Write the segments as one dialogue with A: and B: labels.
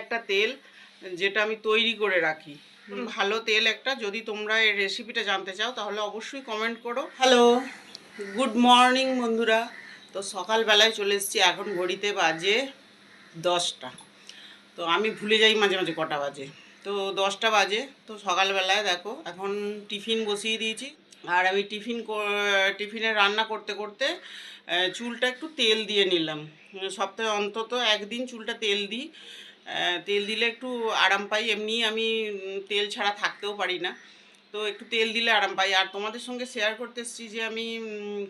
A: একটা তেল যেটা আমি তৈরি করে রাখি, ভালো তেল একটা। যদি তোমরা এই রেসিপিটা জানতে চাও তাহলে অবশ্যই কমেন্ট করো। হ্যালো, গুড মর্নিং বন্ধুরা। তো সকালবেলায় চলে এসেছি, এখন ঘড়িতে বাজে 10টা। তো আমি ভুলে যাই মাঝে মাঝে কটা বাজে, তো 10টা বাজে। তো সকালবেলায় দেখো এখন টিফিন বসিয়ে দিয়েছি। আর আমি টিফিনে রান্না করতে করতে চুলটা একটু তেল দিয়ে নিলাম। সপ্তাহে অন্তত একদিন চুলটা তেল দিই। তেল দিলে একটু আরাম পাই, এমনি আমি তেল ছাড়া থাকতেও পারি না। তো একটু তেল দিলে আরাম পাই। আর তোমাদের সঙ্গে শেয়ার করতে এসেছি যে আমি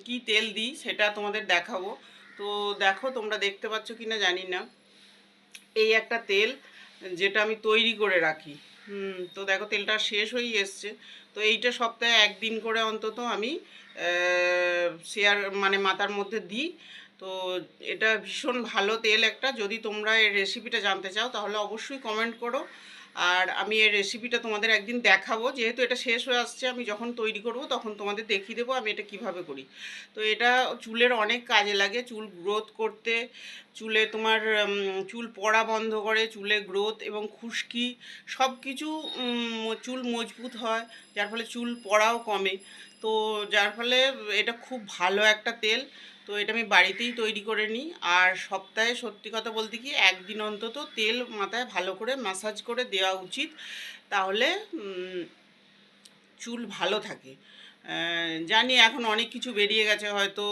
A: কি তেল দিই সেটা তোমাদের দেখাবো। তো দেখো, তোমরা দেখতে পাচ্ছ কি না জানি না। এই একটা তেল যেটা আমি তৈরি করে রাখি। তো দেখো তেলটা শেষ হয়ে এসছে। তো এইটা সপ্তাহে একদিন করে অন্তত আমি মাথার মধ্যে দিই। তো এটা ভীষণ ভালো তেল একটা। যদি তোমরা এর রেসিপিটা জানতে চাও তাহলে অবশ্যই কমেন্ট করো। আর আমি এর রেসিপিটা তোমাদের একদিন দেখাবো, যেহেতু এটা শেষ হয়ে আসছে। আমি যখন তৈরি করব তখন তোমাদের দেখিয়ে দেবো আমি এটা কিভাবে করি। তো এটা চুলের অনেক কাজে লাগে, চুল গ্রোথ করতে। চুলে তোমার চুল পড়া বন্ধ করে, চুলে গ্রোথ এবং খুশকি সব কিছু, চুল মজবুত হয়, যার ফলে চুল পড়াও কমে। তো যার ফলে এটা খুব ভালো একটা তেল। তো এটা আমি বাড়িতেই তৈরি করে নিই। আর সপ্তাহে সত্যি কথা বলতে কি একদিন অন্তত তেল মাথায় ভালো করে ম্যাসাজ করে দেওয়া উচিত। তাহলে চুল ভালো থাকে। জানি এখন অনেক কিছু বেরিয়ে গেছে, হয়তো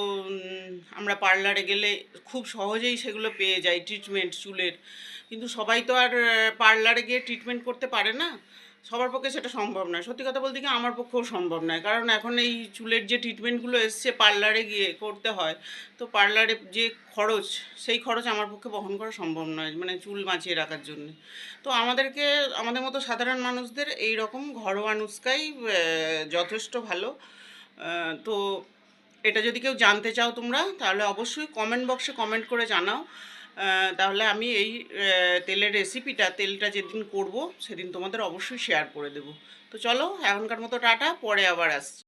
A: আমরা পার্লারে গেলে খুব সহজেই সেগুলো পেয়ে যাই, ট্রিটমেন্ট চুলের। কিন্তু সবাই তো আর পার্লারে গিয়ে ট্রিটমেন্ট করতে পারে না। সবার পক্ষে সেটা সম্ভব নয়। সত্যি কথা বলতে কি আমার পক্ষেও সম্ভব নয়, কারণ এখন এই চুলের যে ট্রিটমেন্টগুলো এসছে পার্লারে গিয়ে করতে হয়। তো পার্লারে যে খরচ, সেই খরচ আমার পক্ষে বহন করা সম্ভব নয়, মানে চুল বাঁচিয়ে রাখার জন্য। তো আমাদের মতো সাধারণ মানুষদের এই রকম ঘরোয়া নুস্কাই যথেষ্ট ভালো। তো এটা যদি কেউ জানতে চাও তোমরা, তাহলে অবশ্যই কমেন্ট বক্সে কমেন্ট করে জানাও। তাহলে আমি এই তেলের রেসিপিটা, তেলটা যেদিন করব সেদিন তোমাদের অবশ্যই শেয়ার করে দেবো। তো চলো, এখনকার মতো টাটা, পরে আবার আসছি।